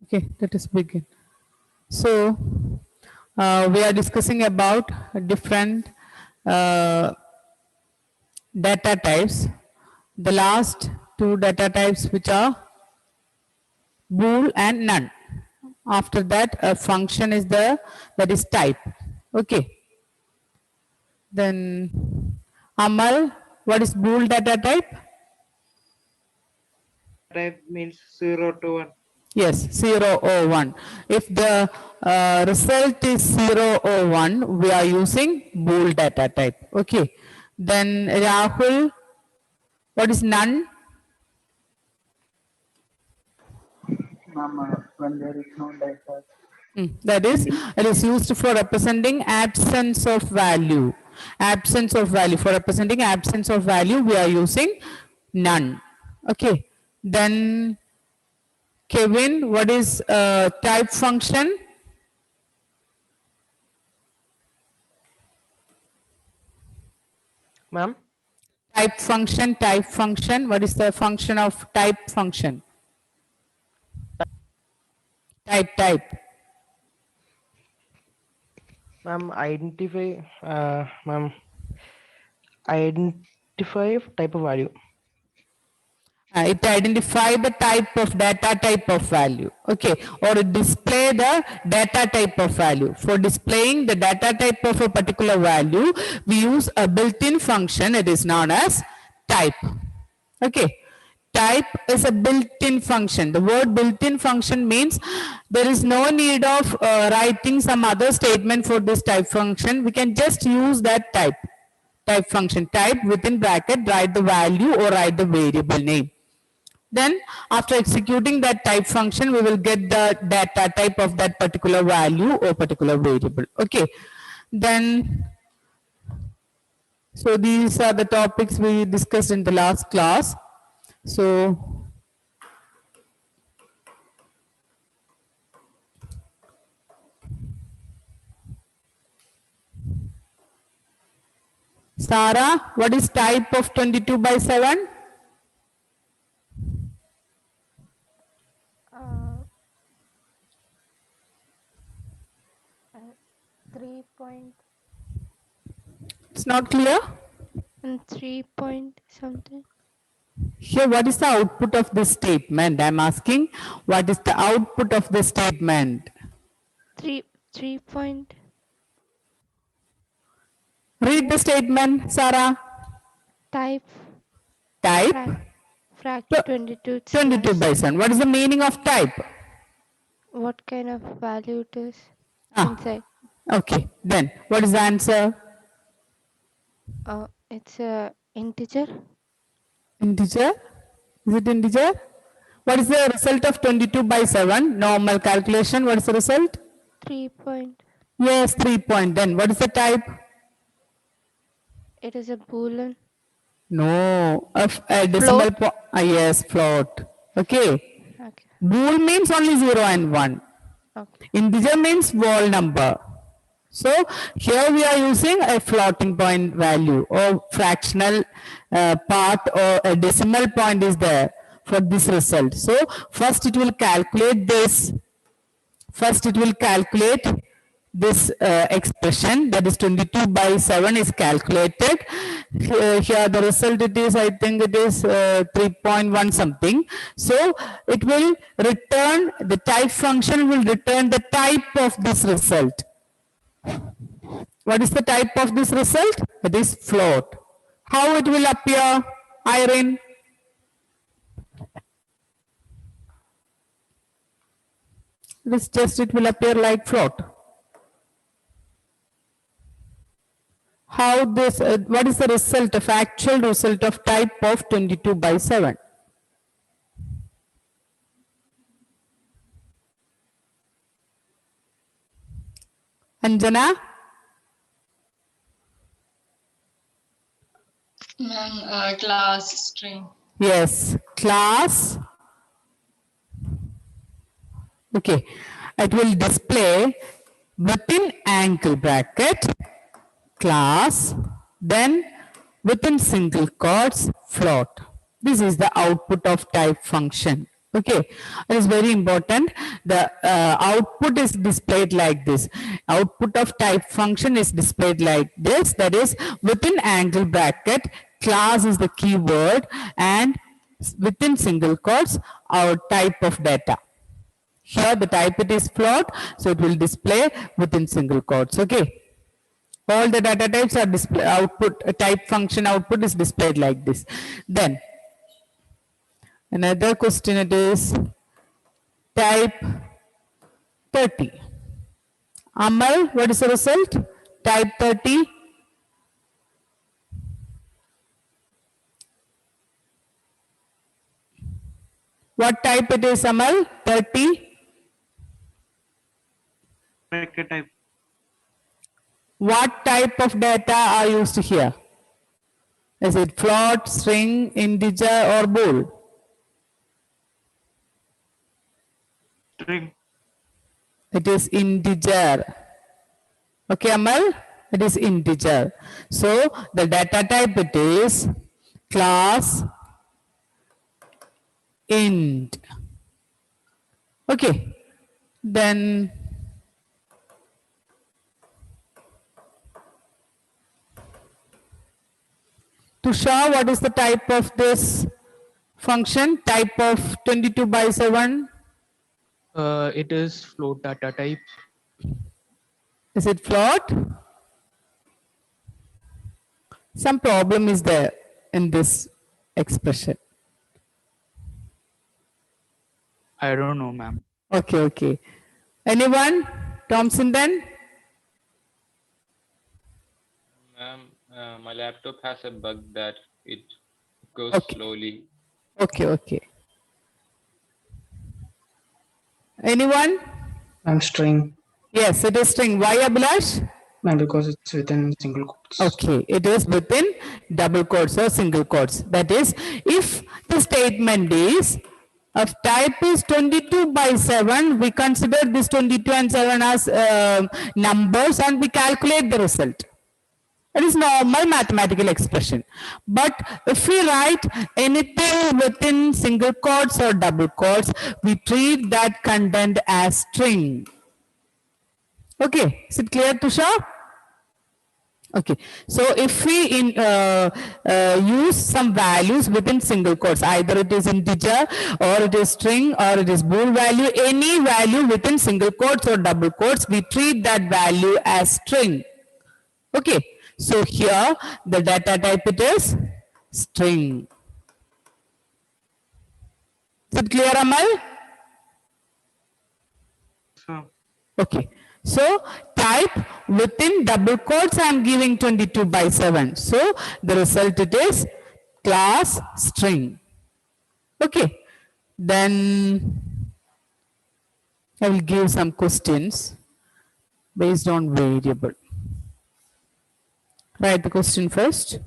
Okay, let us begin. So, we are discussing about different uh, data types. The last two data types, which are bool and none. After that, a function is there, that is type. Okay. Then, Amal, what is bool data type? Type means 0 to 1. Yes, 0 or 1. If the result is 0 or 1, we are using bool data type. Okay. Then Rahul, what is none? Ma'am, when there is no data. That is, it is used for representing absence of value. Absence of value. For representing absence of value, we are using none. Okay. Then Kevin, what is type function? Ma'am? Type function. What is the function of type function? Type. Ma'am, identify type of value. It identify the type of data type of value. Okay. Or it display the data type of value. For displaying the data type of a particular value, we use a built-in function. It is known as type. Okay. Type is a built-in function. The word built-in function means there is no need of writing some other statement for this type function. We can just use that type function. Type within bracket, write the value or write the variable name. Then after executing that type function, we will get the data type of that particular value or particular variable. Okay. Then, so these are the topics we discussed in the last class. So, Sarah, what is type of 22 by 7? Uh, 3 point It's not clear. and 3 point something. Here, what is the output of this statement? I'm asking, what is the output of the statement? 3 point. Read the statement, Sarah. Type Type frac 22 22 by 7. What is the meaning of type? what kind of value it is inside. Okay, then what is the answer? It's a integer. Integer? Is it integer? What is the result of 22 by 7? Normal calculation. What is the result? 3 point. Yes, 3 point. Then what is the type? It is a boolean. No, a decimal point. Yes, float. Okay. Okay. Bool means only 0 and 1. Okay. Integer means whole number. So here we are using a floating point value or fractional part or a decimal point is there for this result. So first it will calculate this. First it will calculate this expression, that is 22 by 7 is calculated. Here the result it is, I think it is 3.1 something. So it will return, the type function will return the type of this result. What is the type of this result? It is float. How it will appear, Irene? It will appear like float. How this, what is the result of actual result of type of 22 by 7? Anjana? Class string. Yes, class. Okay, it will display within angle bracket class, then within single quotes float. This is the output of type function. Okay, it is very important. The output is displayed like this. Output of type function is displayed like this. That is, within angle bracket, class is the keyword, and within single quotes, our type of data. Here the type it is float, so it will display within single quotes. Okay. All the data types are display output, type function output is displayed like this. Then another question, it is type 30. Amal, what is the result? Type 30. What type it is, Amal? 30. Bracket type. What type of data are used here? Is it float, string, integer, or bool? String. It is integer. Okay, Amal? It is integer. So the data type it is class int. Okay. Then Tushar, what is the type of this function? Type of 22 by 7? It is float data type. Is it float? Some problem is there in this expression. I don't know, ma'am. Okay, okay. Anyone? Thompson then? Ma'am, my laptop has a bug that it goes Okay. slowly. Okay, okay. Anyone? I'm string. Yes, it is string. Why, Abhilash? Ma'am, because it's within single quotes. Okay, it is within double quotes or single quotes. That is, if the statement is of type is 22 by 7, we consider this 22 and 7 as numbers and we calculate the result. It is normal mathematical expression. But if we write anything within single quotes or double quotes, we treat that content as string. Okay, is it clear, Tushar? Okay, so if we use some values within single quotes, either it is integer or it is string or it is bool value, any value within single quotes or double quotes, we treat that value as string. Okay, so here the data type it is string. Is it clear, Amal? So Okay, so type within double quotes I am giving 22 by 7. So the result it is class string. Okay, then I will give some questions based on variable. Write the question first.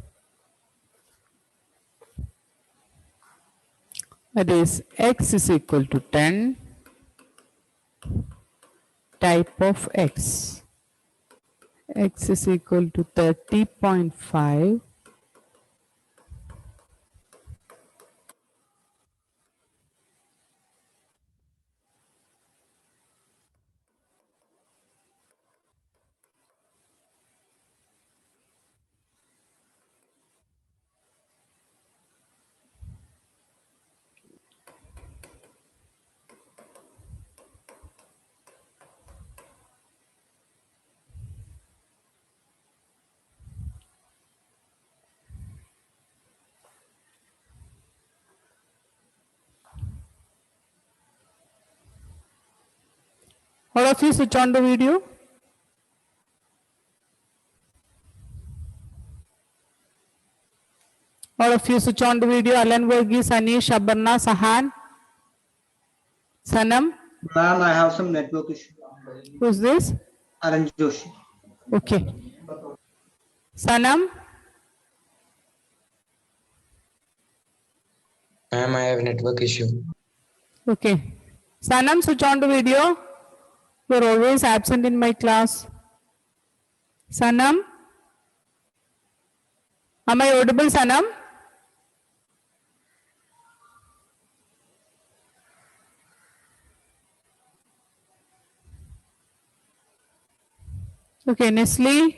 That is x is equal to 10. Type of x. X is equal to 30.5. All of you switch on the video. All of you switch on the video. Alan Verghese, Anish, Abarna, Sahan, Sanam. Ma'am, I have some network issue. Who's this? Aran Joshi. Okay. Sanam. Ma'am, I have network issue. Okay. Sanam, switch on the video. You're always absent in my class. Sanam. Am I audible, Sanam? Okay, Nestle,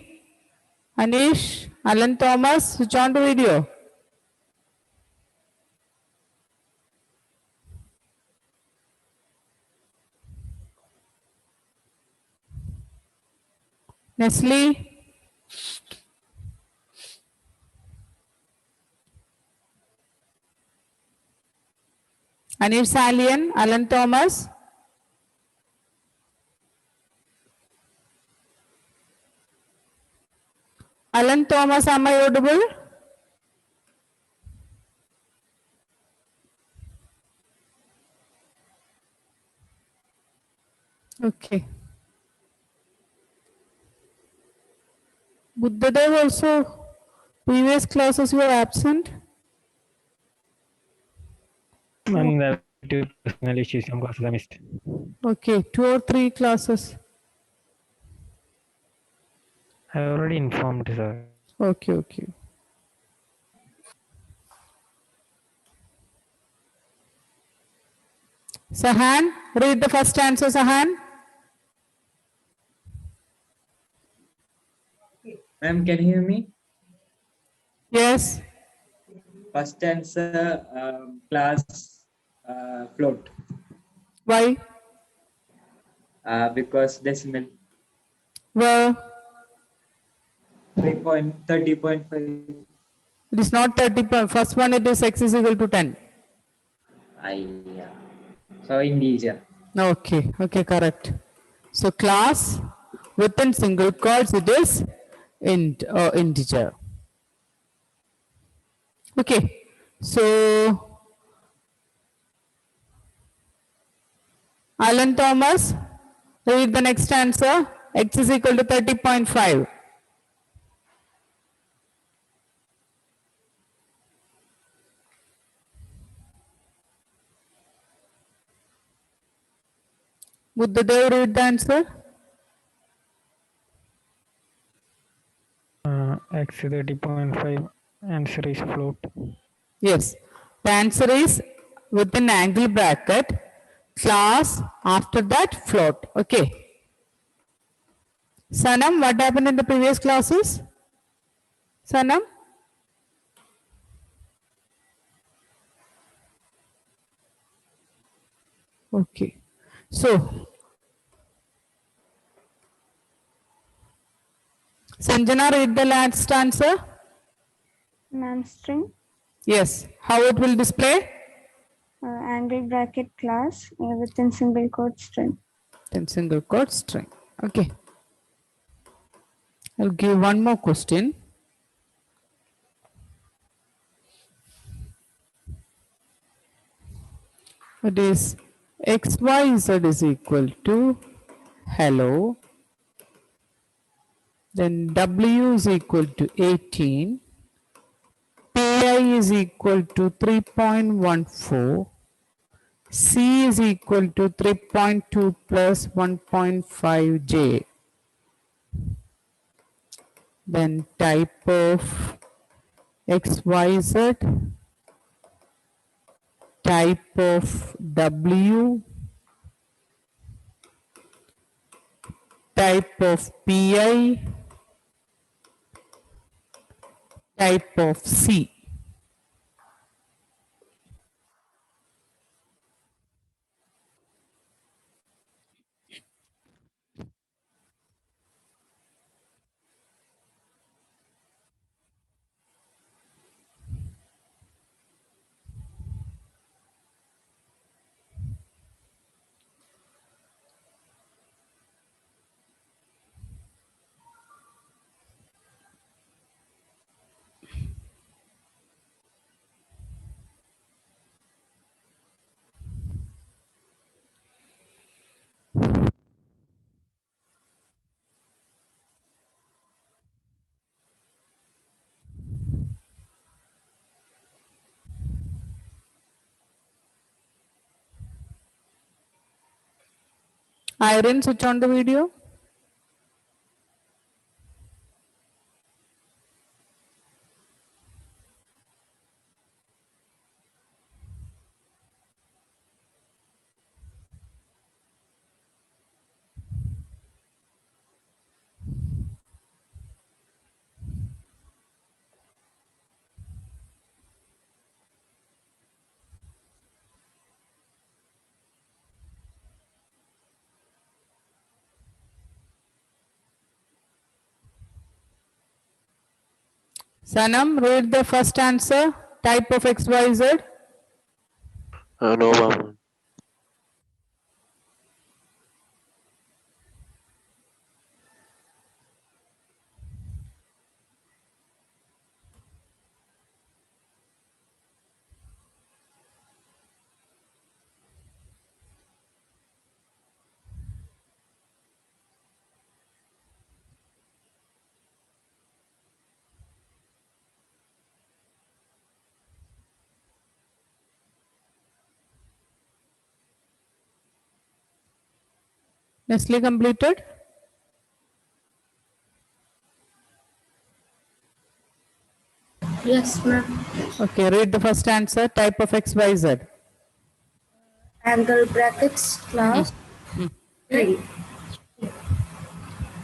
Anish, Alan Thomas, switch on the video. Nestle, Anish Salian, Alan Thomas. Alan Thomas, am I audible? Okay. Buddhadev also, previous classes you were absent? Ma'am, there are two personal issues. Some classes I missed. Okay, 2 or 3 classes. I already informed, sir. Okay, okay. Sahan, read the first answer, Sahan. Ma'am, can you hear me? Yes. First answer, class float, Why? because decimal Well, 30.5. it is not 30. First one it is x is equal to 10. So integer. Okay, okay, correct. So class within single quotes it is integer. Okay, so Alan Thomas, read the next answer. X is equal to 30.5. Buddhadev, read the answer. X 30.5. Answer is float. Yes, the answer is within angle bracket, class, after that float. Okay. Sanam, what happened in the previous classes? Sanam? Okay. So, Sanjana, read the last answer. Ma'am, string, Yes. How it will display? angle bracket class within single quote string. Then single quote string. Okay. I'll give one more question. It is xyz is equal to hello. Then w is equal to 18. pi is equal to 3.14. C is equal to 3.2 plus 1.5 J. Then type of XYZ, type of W, type of PI, type of C. Irene, switch on the video. Sanam, read the first answer. Type of XYZ. No, ma'am. Nestle completed. Yes, ma'am. Okay, read the first answer. Type of XYZ. Angle brackets class. String.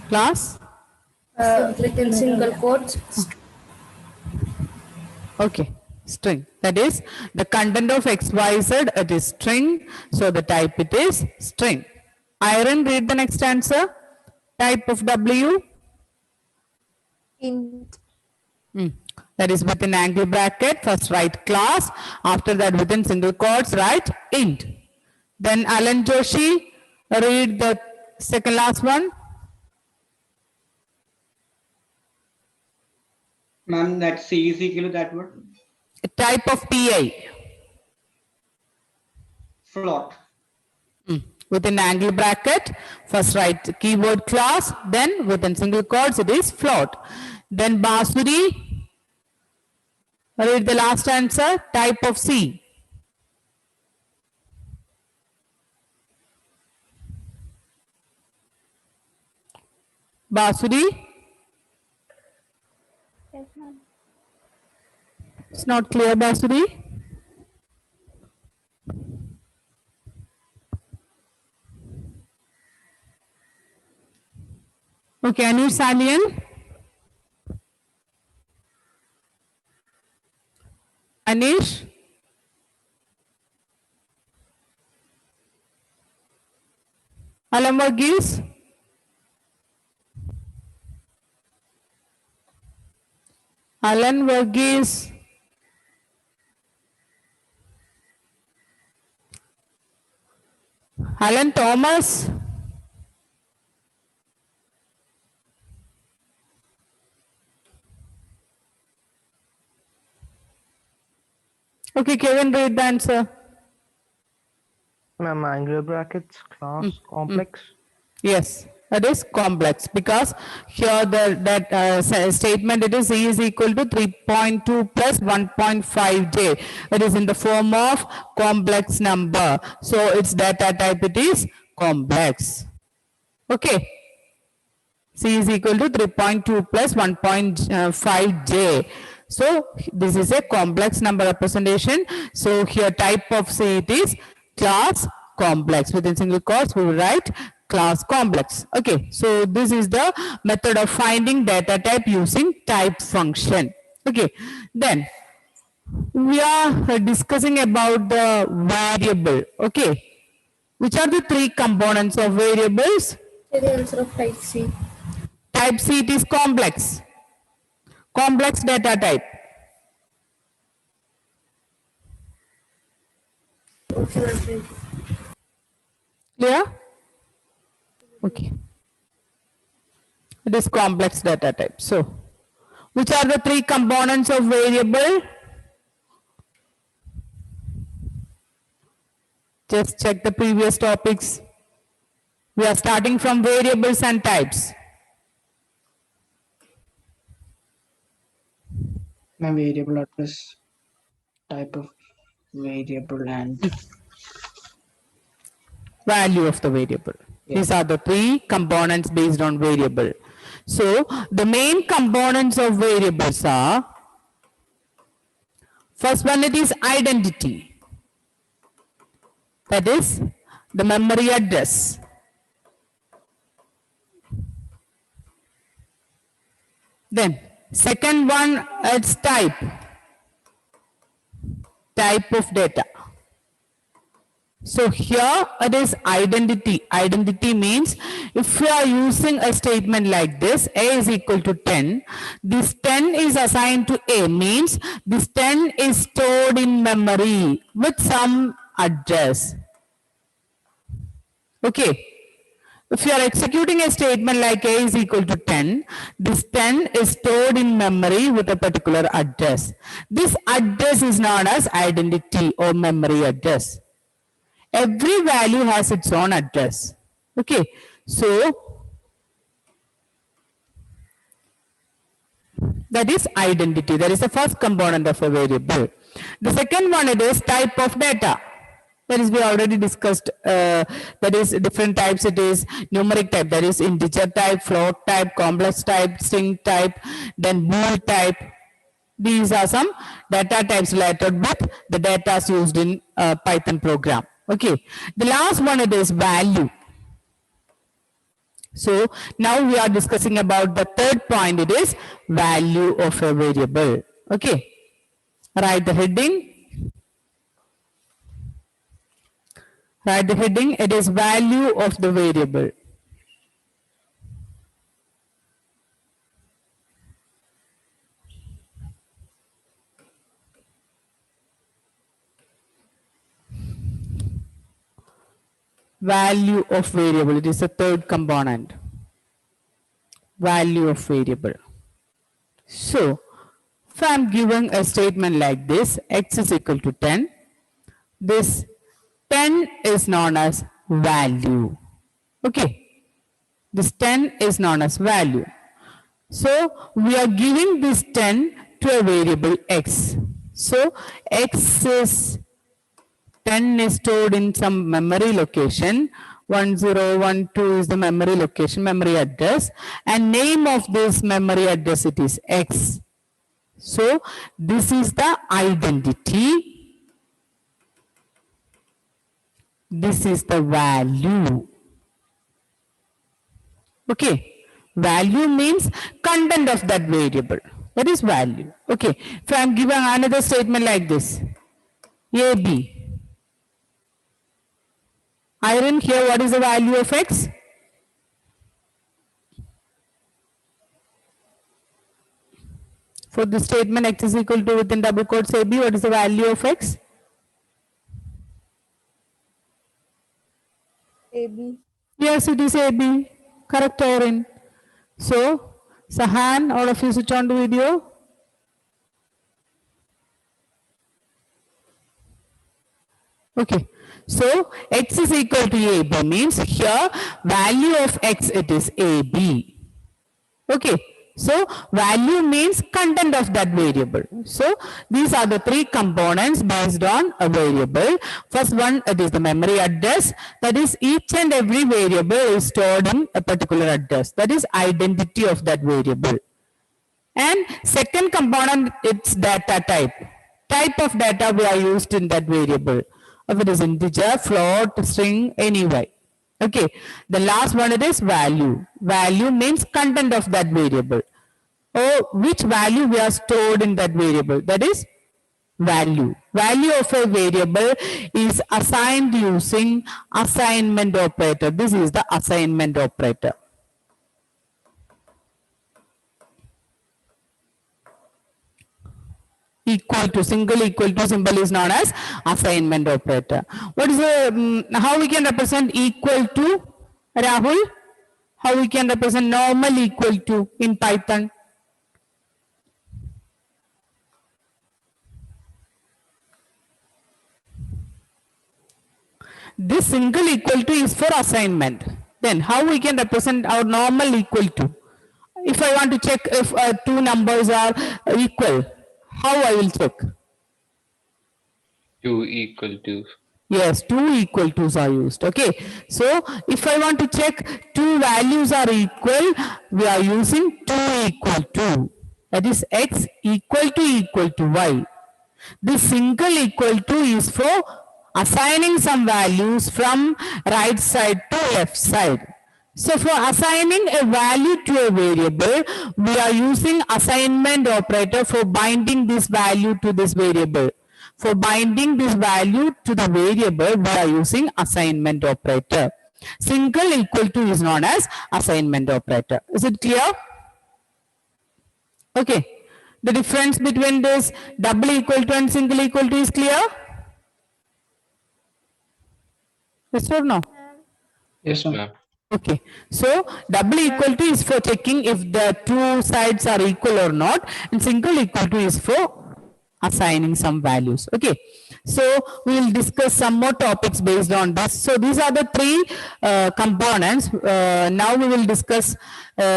Class. Within single quotes. Okay, string. That is the content of XYZ. It is string. So the type it is string. Iron, read the next answer. Type of W. Int. That is within angle bracket. First write class. After that within single quotes write int. Then Alan Joshi, read the second last one. Ma'am, that C is equal to that word. Type of PI. Float. Within angle bracket, first write keyword class, then within single quotes it is float. Then Basuri, read the last answer. Type of C. Basuri, Yes, ma'am. it's not clear, Basuri. Okay, Anish Salian. Anish. Alam Varghese. Alan Varghese. Alan Thomas. Okay, Kevin, read the answer. Ma'am, angular brackets class complex. Yes, that is complex because here that statement it is E is equal to 3.2 plus 1.5j. It is in the form of complex number. So its data type it is complex. Okay. C is equal to 3.2 plus 1.5j. So this is a complex number representation. So here type of C it is class complex. Within single quotes we will write class complex. Okay, so this is the method of finding data type using type function. Okay, then we are discussing about the variable. Okay, which are the three components of variables? The answer of type C. Type C it is complex. Complex data type. Clear? Okay. It is complex data type. So, which are the three components of variable? Just check the previous topics. We are starting from variables and types. My variable address, type of variable, and Value of the variable. These are the three components based on variable. So the main components of variables are, first one it is identity. That is the memory address. Then second one it's type. Type of data. So here it is identity. Identity means if you are using a statement like this, A is equal to 10, this 10 is assigned to A, means this 10 is stored in memory with some address. Okay. If you are executing a statement like A is equal to 10, this 10 is stored in memory with a particular address. This address is known as identity or memory address. Every value has its own address. Okay, so that is identity. That is the first component of a variable. The second one is type of data. That is we already discussed. That is different types. It is numeric type. That is integer type, float type, complex type, string type, then bool type. These are some data types related with the data used in Python program. Okay, the last one it is value. So now we are discussing about the third point. It is value of a variable. Okay, write the heading. Write the heading. It is value of the variable. Value of variable. It is the third component. Value of variable. So, if I am given a statement like this, x is equal to 10, this 10 is known as value. Okay. This 10 is known as value. So, we are giving this 10 to a variable x. So, x is 10 is stored in some memory location. 1012 is the memory location, memory address, and name of this memory address it is x. So this is the identity. This is the value. Okay. Value means content of that variable. That is value. Okay. If I am given another statement like this, AB. Iron, here what is the value of x? For the statement x is equal to within double quotes AB, what is the value of x? AB. Yes, it is AB. Correct, Iron. So, Sahan, all of you switch on to video. Okay. So, x is equal to AB means here value of x it is AB. Okay. So, value means content of that variable. So, these are the three components based on a variable. First one, it is the memory address. That is each and every variable is stored in a particular address. That is identity of that variable. And second component, it's data type. Type of data we are used in that variable. If it is integer, float, string, anyway. Okay. The last one it is value. Value means content of that variable. Or which value we are stored in that variable. That is value. Value of a variable is assigned using assignment operator. This is the assignment operator. Equal to, single equal to symbol is known as assignment operator. What is the, how we can represent equal to, Rahul? How we can represent normal equal to in Python? This single equal to is for assignment. Then how we can represent our normal equal to? If I want to check if two numbers are equal, how I will check? 2 equal to. Yes, two equal to's are used. Okay. So if I want to check two values are equal, we are using 2 equal to. That is x equal to y. This single equal to is for assigning some values from right side to left side. So for assigning a value to a variable, we are using assignment operator for binding this value to this variable. For binding this value to the variable, we are using assignment operator. Single equal to is known as assignment operator. Is it clear? Okay. The difference between this double equal to and single equal to is clear? Yes or no? Yes, ma'am. Ma'am. Okay. So double equal to is for checking if the two sides are equal or not, and single equal to is for assigning some values. Okay. So we will discuss some more topics based on this. So these are the three components. Now we will discuss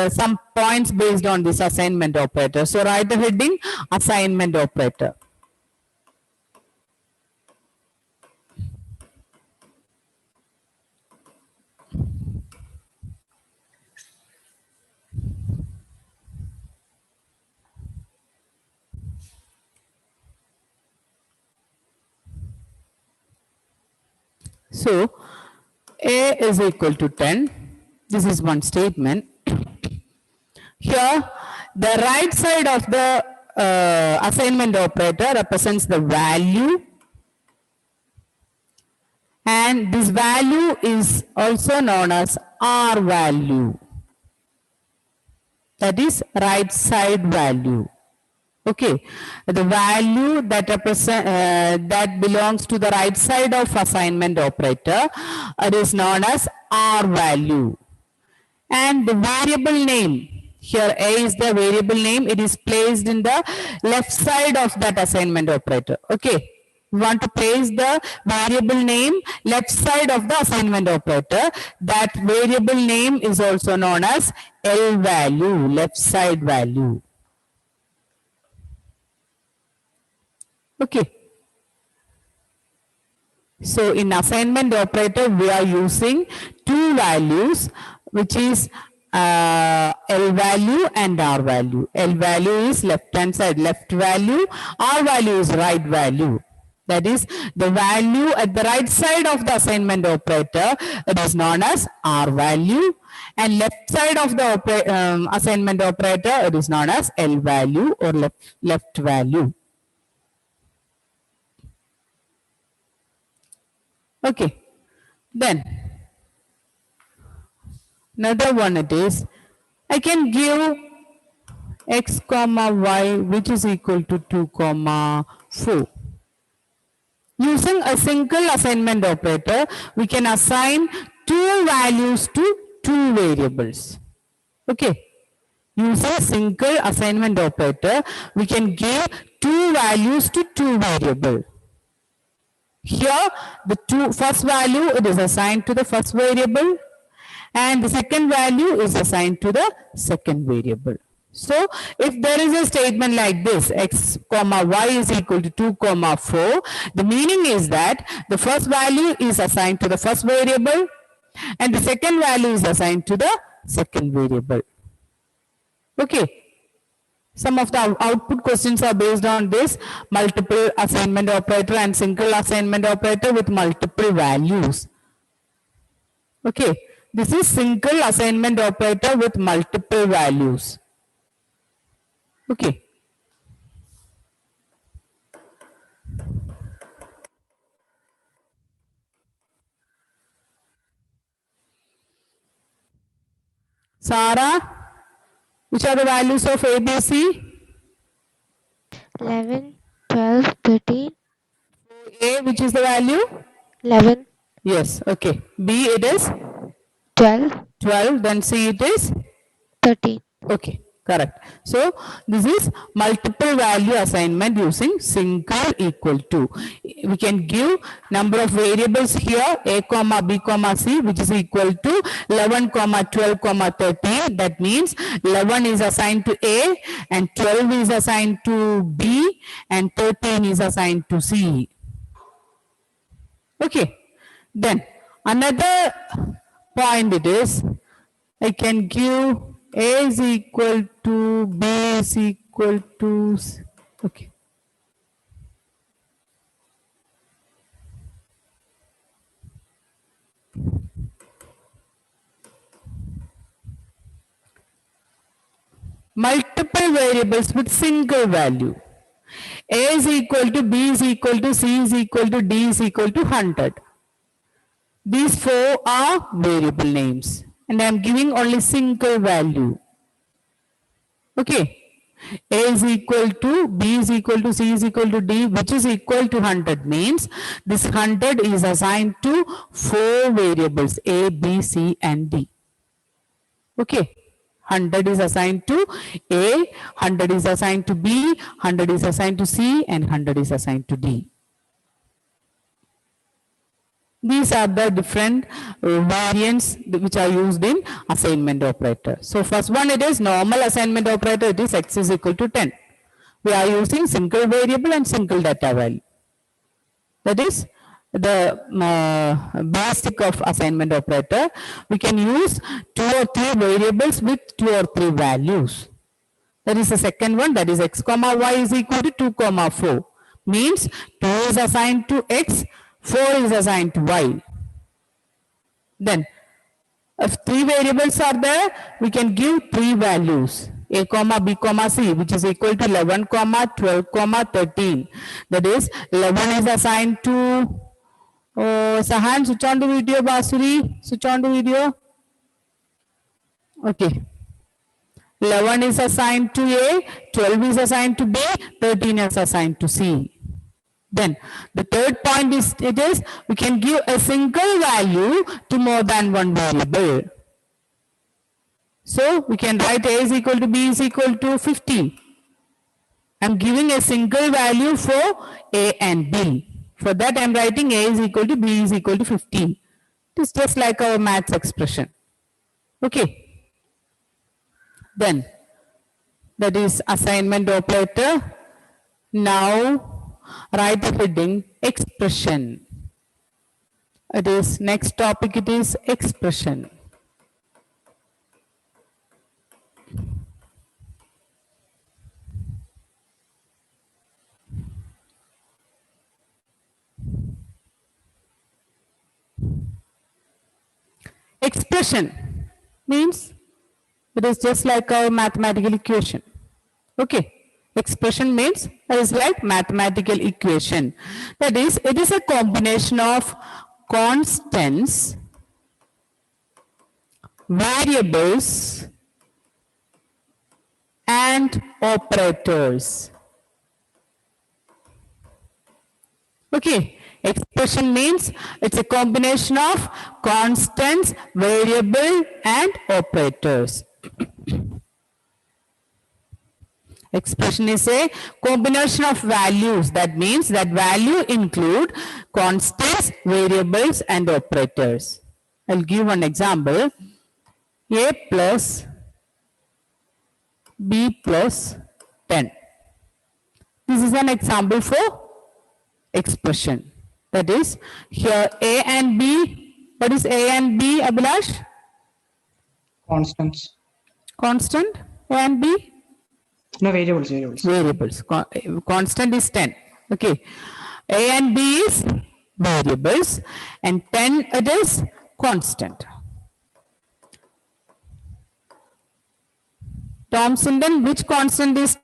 some points based on this assignment operator. So write the heading assignment operator. So A is equal to 10. This is one statement. Here, the right side of the assignment operator represents the value, and this value is also known as R value. That is right side value. Okay, the value that that belongs to the right side of assignment operator, it is known as R value. And the variable name, here A is the variable name, it is placed in the left side of that assignment operator. Okay, we want to place the variable name left side of the assignment operator. That variable name is also known as L value, left side value. Okay. So in assignment operator, we are using two values, which is L value and R value. L value is left hand side, left value. R value is right value. That is the value at the right side of the assignment operator. It is known as R value. And left side of the assignment operator, it is known as L value or left value. Okay, then another one it is, I can give x comma y which is equal to 2 comma 4. Using a single assignment operator, we can assign two values to two variables. Okay, using a single assignment operator, we can give two values to two variables. Here, the first value, it is assigned to the first variable, and the second value is assigned to the second variable. So, if there is a statement like this, x comma y is equal to 2 comma 4, the meaning is that the first value is assigned to the first variable, and the second value is assigned to the second variable. Okay. Some of the output questions are based on this multiple assignment operator and single assignment operator with multiple values. Okay, this is single assignment operator with multiple values. Okay. Sarah? Which are the values of A, B, C? 11, 12, 13. A, which is the value? 11, Yes, okay. B, it is 12, 12. Then C, it is? 13. Okay, correct. So, this is multiple value assignment using single equal to. We can give number of variables here, A comma B comma C, which is equal to 11 comma 12 comma 13. That means 11 is assigned to A, and 12 is assigned to B, and 13 is assigned to C. Okay, then another point it is, I can give A is equal to B is equal to C. Okay. Multiple variables with single value. A is equal to, B is equal to, C is equal to, D is equal to 100. These four are variable names and I am giving only single value. Okay. A is equal to, B is equal to, C is equal to, D, which is equal to 100 means this 100 is assigned to four variables A, B, C and D. Okay. 100 is assigned to A, 100 is assigned to B, 100 is assigned to C and 100 is assigned to D. These are the different variants which are used in assignment operator. So first one, it is normal assignment operator, it is x is equal to 10. We are using single variable and single data value. That is the basic of assignment operator. We can use 2 or 3 variables with 2 or 3 values. That is the second one, that is x comma y is equal to 2 comma 4. Means 2 is assigned to x, 4 is assigned to y. Then if 3 variables are there, we can give 3 values, a comma b comma c, which is equal to 11 comma 12 comma 13. That is 11 is assigned to Sahan, switch on the video. Basuri, switch on the video. Okay. 11 is assigned to A, 12 is assigned to B, 13 is assigned to C. Then the third point is, we can give a single value to more than one variable. So we can write A is equal to B is equal to 50. I am giving a single value for A and B. For that I am writing A is equal to B is equal to 15. It is just like our maths expression. Okay. Then that is assignment operator. Now write the heading expression. It is next topic, it is expression. Expression means it is just like our mathematical equation. Okay. Expression means it is like mathematical equation. That is, it is a combination of constants, variables and operators. Okay. Expression means it's a combination of constants, variable and operators. Expression is a combination of values. That means that value include constants, variables and operators. I'll give one example. A plus B plus 10. This is an example for expression. That is, here A and B. What is A and B, Abhilash? Constants. Constant, A and B? No, variables. Variables. Constant is 10. Okay. A and B is variables and 10 it is constant. Thomson, then which constant is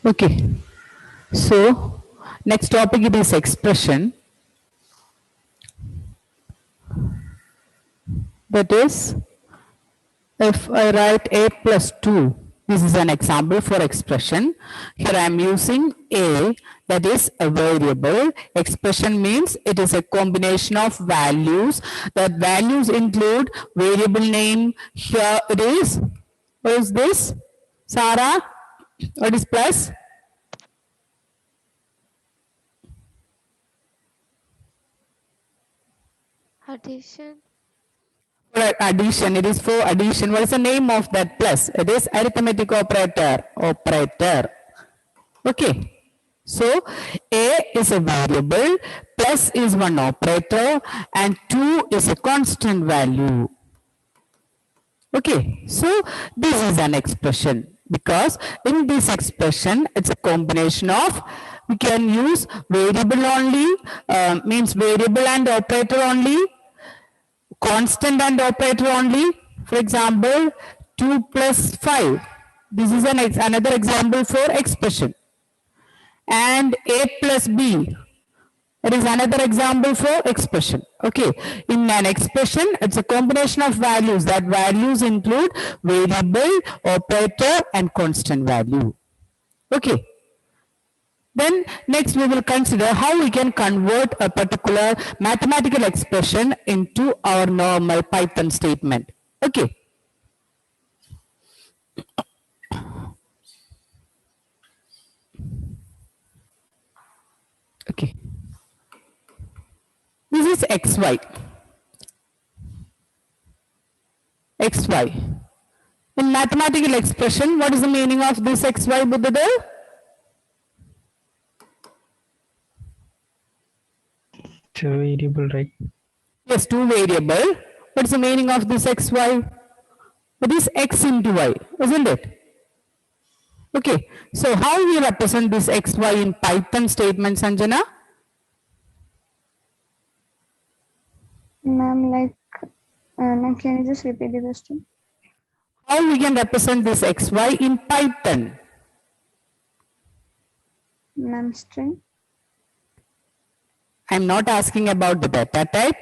okay. So next topic it is expression. That is, if I write A plus 2 This is an example for expression. Here I am using a, that is a variable. Expression means it is a combination of values. That values include variable name. Here it is. What is this? Sarah? What is plus? Addition. For addition, it is for addition. What is the name of that plus? It is arithmetic operator. Okay. So a is a variable, plus is one operator, and 2 is a constant value. Okay. So this is an expression, because in this expression it's a combination of, we can use variable only, means variable and operator only, constant and operator only. For example, 2 plus 5. This is another example for expression. And a plus b. It is another example for expression. Okay. In an expression, it's a combination of values. That values include variable, operator, and constant value. Okay. Then next we will consider how we can convert a particular mathematical expression into our normal Python statement. Okay. Okay. This is xy. xy. In mathematical expression, what is the meaning of this xy, Buddha? It's a variable, right? Yes, two variable. What is the meaning of this xy? It is x into y, isn't it? Okay, so how we represent this xy in Python statement, Sanjana? Ma'am, ma'am, can you just repeat the question? How we can represent this xy in Python? Ma'am, string. I'm not asking about the data type.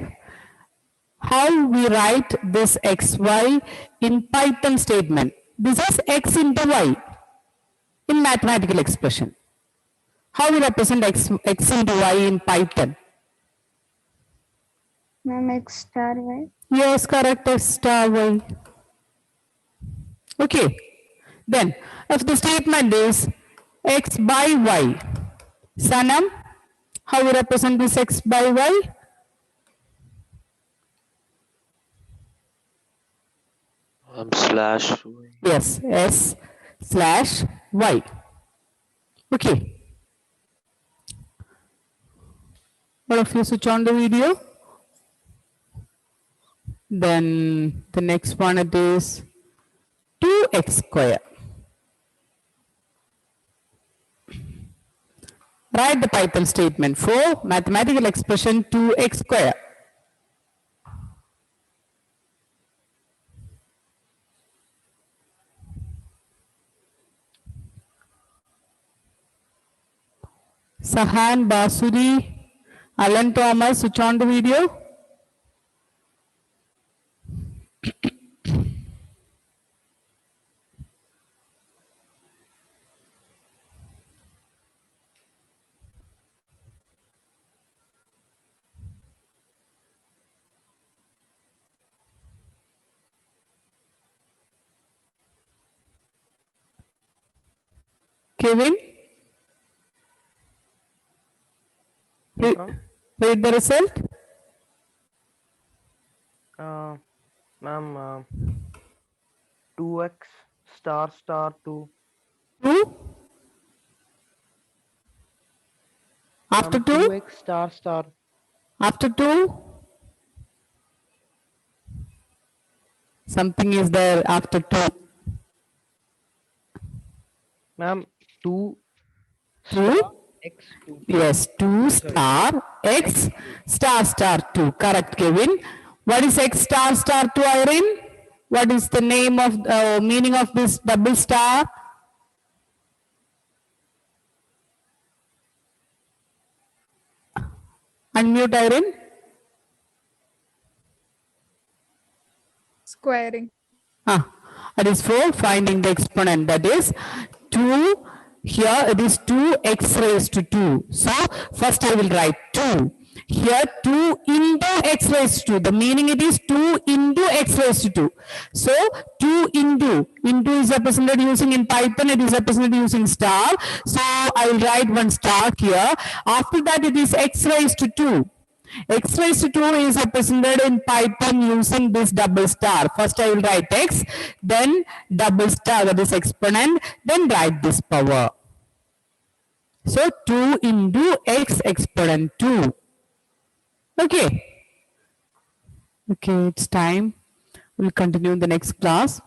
How we write this xy in Python statement? This is x into y in mathematical expression. How we represent x into y in Python? Ma'am, x star y. Yes, correct, x star y. Okay. Then, if the statement is x by y, Sanam, how we represent this x by y? Slash. Yes, s slash y. Okay. All of you switch on the video. Then the next one, it is 2x square. Write the Python statement for mathematical expression 2x square. Sahan, Basuri, Alan Thomas, switch on the video. Kevin? Read the result. Ma'am, 2x star star 2. 2? After 2? 2x star star. After 2? Something is there after 2. Ma'am, 2 2? x 2. Yes, 2 star x star star 2. Correct, Kevin. What is x star star 2, Irene? What is the name of meaning of this double star? Unmute, Irene. Squaring. That is for finding the exponent. That is 2. Here it is 2x raised to 2. So first I will write 2. Here 2 into x raised to 2. The meaning it is 2 into x raised to 2. So 2 into is represented using in Python, it is represented using star. So I will write one star here. After that it is x raised to 2. X raised to 2 is represented in Python using this double star. First I will write x, then double star, that is exponent, then write this power. So 2 into x exponent 2. Okay. Okay, it's time. We'll continue in the next class.